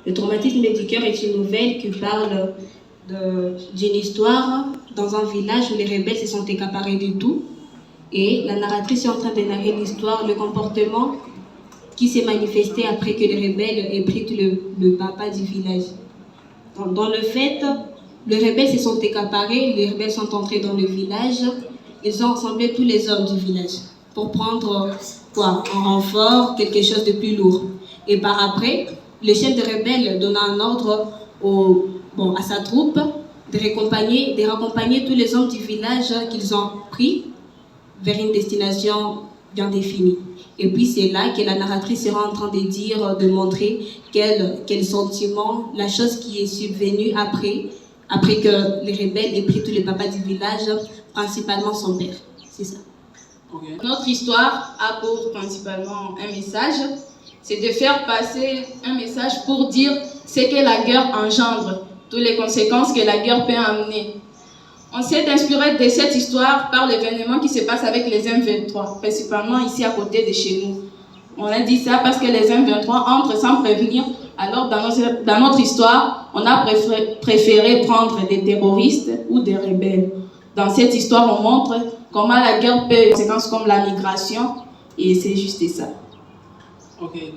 Le traumatisme du cœur est une nouvelle qui parle d'une histoire dans un village où les rebelles se sont accaparés de tout. Et la narratrice est en train de narrer l'histoire, le comportement qui s'est manifesté après que les rebelles aient pris tout le papa du village. Dans le fait, les rebelles se sont accaparés, les rebelles sont entrés dans le village, ils ont rassemblé tous les hommes du village pour prendre en renfort quelque chose de plus lourd. Et par après, le chef des rebelles donna un ordre à sa troupe de raccompagner tous les hommes du village qu'ils ont pris vers une destination bien définie. Et puis c'est là que la narratrice sera en train de dire, de montrer quel sentiment, la chose qui est subvenue après que les rebelles aient pris tous les papas du village, principalement son père. C'est ça. Okay. Notre histoire a pour principalement un message, c'est de faire passer un message pour dire ce que la guerre engendre, toutes les conséquences que la guerre peut amener. On s'est inspiré de cette histoire par l'événement qui se passe avec les M23, principalement ici à côté de chez nous. On a dit ça parce que les M23 entrent sans prévenir. Alors dans notre histoire, on a préféré prendre des terroristes ou des rebelles. Dans cette histoire, on montre comment la guerre peut avoir des conséquences comme la migration, et c'est juste ça. Okay.